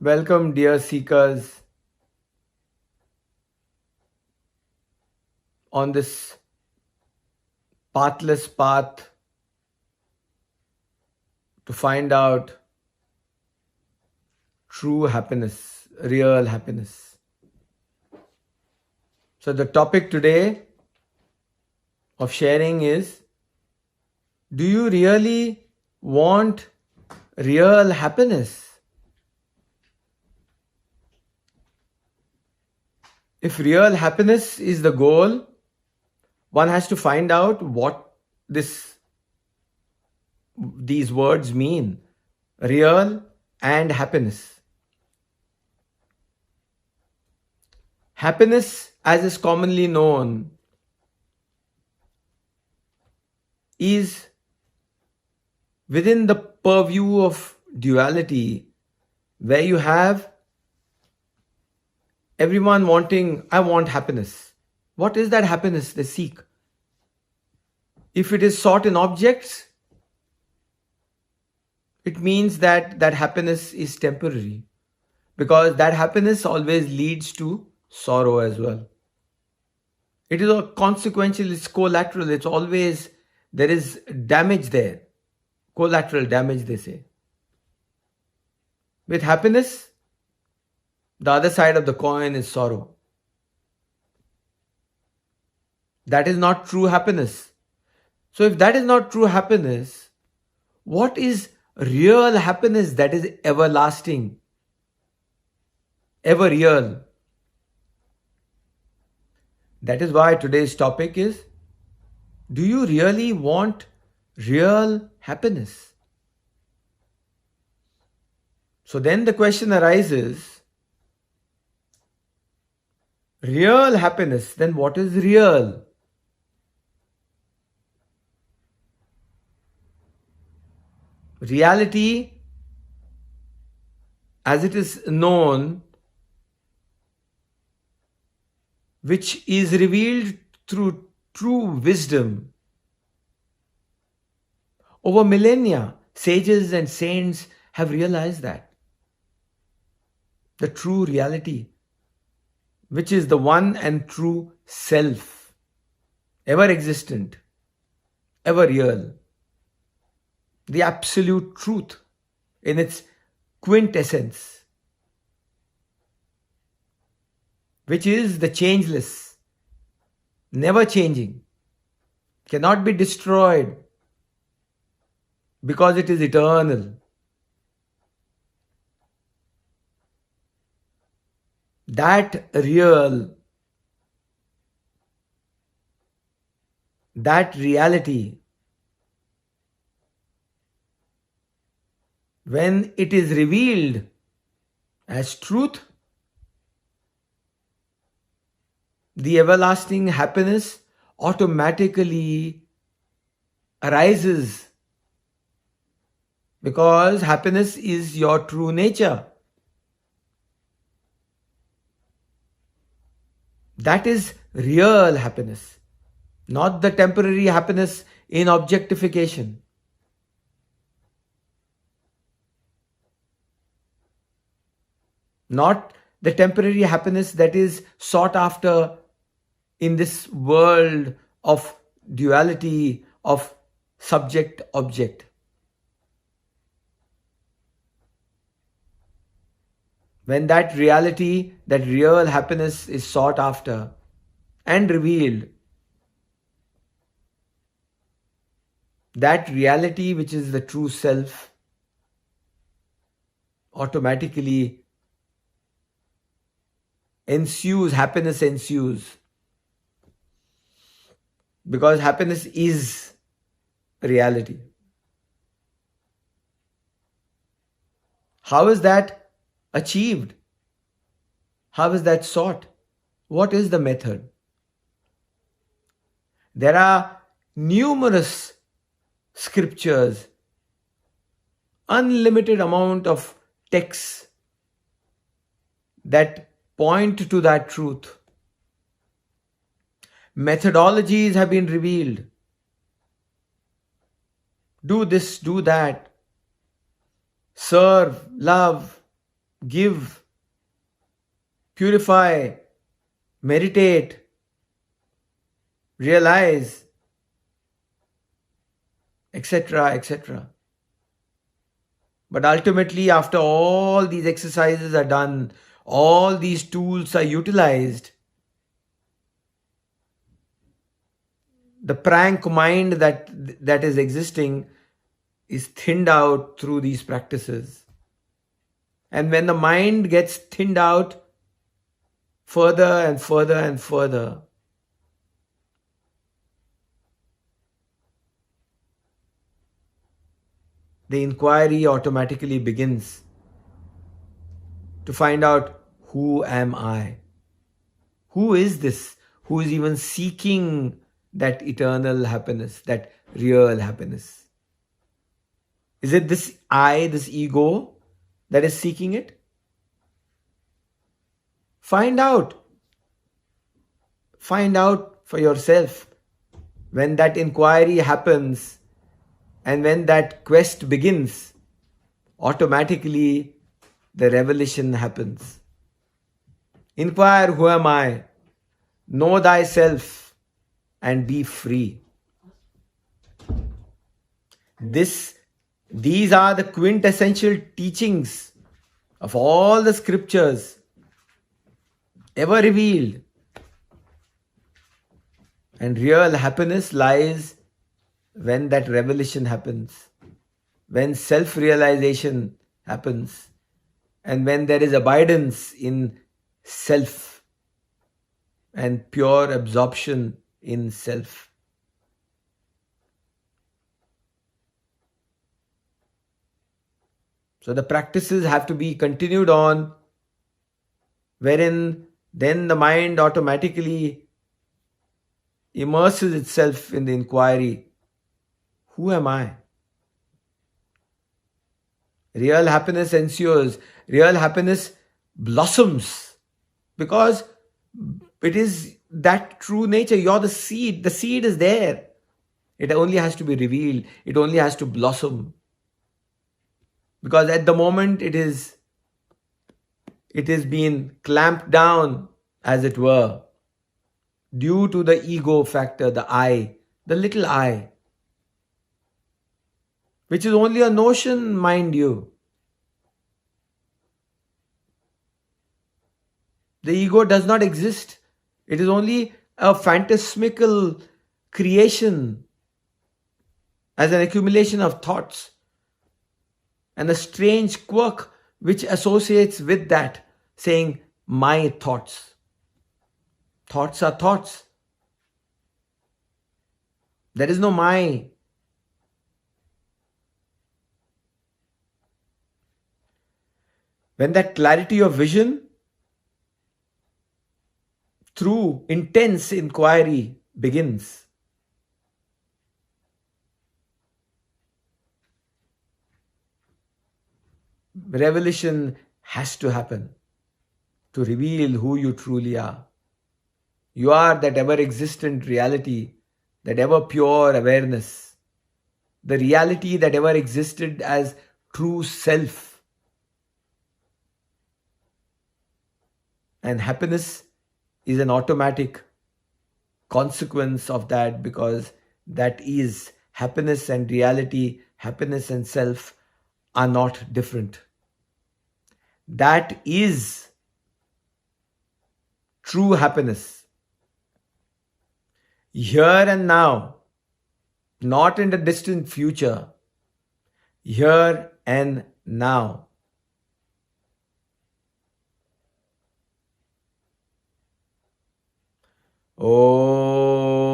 Welcome, dear seekers, on this pathless path to find out true happiness, real happiness. So, the topic today of sharing is, do you really want real happiness? If real happiness is the goal, one has to find out what these words mean, real and happiness. Happiness, as is commonly known, is within the purview of duality, where you have everyone wanting, I want happiness. What is that happiness they seek? If it is sought in objects, it means that that happiness is temporary, because that happiness always leads to sorrow as well. It is a consequential, it's collateral, it's always, there is damage there. Collateral damage, they say. With happiness, the other side of the coin is sorrow. That is not true happiness. So, if that is not true happiness, what is real happiness that is everlasting, ever real? That is why today's topic is, do you really want real happiness? So then the question arises, real happiness, then what is real? Reality, as it is known, which is revealed through true wisdom. Over millennia, sages and saints have realized that. The true reality, which is the one and true self, ever existent, ever real. The absolute truth in its quintessence, which is the changeless, never changing, cannot be destroyed because it is eternal. That real, that reality, when it is revealed as truth, the everlasting happiness automatically arises, because happiness is your true nature. That is real happiness, not the temporary happiness in objectification. Not the temporary happiness that is sought after in this world of duality, of subject-object. When that reality, that real happiness is sought after and revealed, that reality, which is the true self, automatically ensues, happiness ensues. Because happiness is reality. How is that achieved? How is that sought? What is the method? There are numerous scriptures, unlimited amount of texts that point to that truth. Methodologies have been revealed. Do this, do that. Serve, love, give, purify, meditate, realize, etc., etc. But ultimately, after all these exercises are done, all these tools are utilized, the prank mind that is existing is thinned out through these practices. And when the mind gets thinned out further and further and further, the inquiry automatically begins to find out, who am I? Who is this? Who is even seeking that eternal happiness, that real happiness? Is it this I, this ego, that is seeking it? Find out. Find out for yourself. When that inquiry happens and when that quest begins, automatically the revelation happens. Inquire, who am I? Know thyself and be free. These are the quintessential teachings of all the scriptures ever revealed. And real happiness lies when that revelation happens, when self-realization happens, and when there is abidance in self and pure absorption in self. So the practices have to be continued on, wherein then the mind automatically immerses itself in the inquiry, who am I? Real happiness ensues, real happiness blossoms, because it is that true nature. You're the seed is there. It only has to be revealed, it only has to blossom. Because at the moment it is being clamped down, as it were, due to the ego factor, the I, the little I, which is only a notion, mind you. The ego does not exist. It is only a phantasmical creation, as an accumulation of thoughts, and a strange quirk which associates with that, saying, my thoughts. Thoughts are thoughts. There is no my. When that clarity of vision through intense inquiry begins, revelation has to happen to reveal who you truly are. You are that ever-existent reality, that ever-pure awareness, the reality that ever existed as true self. And happiness is an automatic consequence of that, because that is happiness and reality, happiness and self are not different. That is true happiness. Here and now, not in the distant future, here and now. Oh.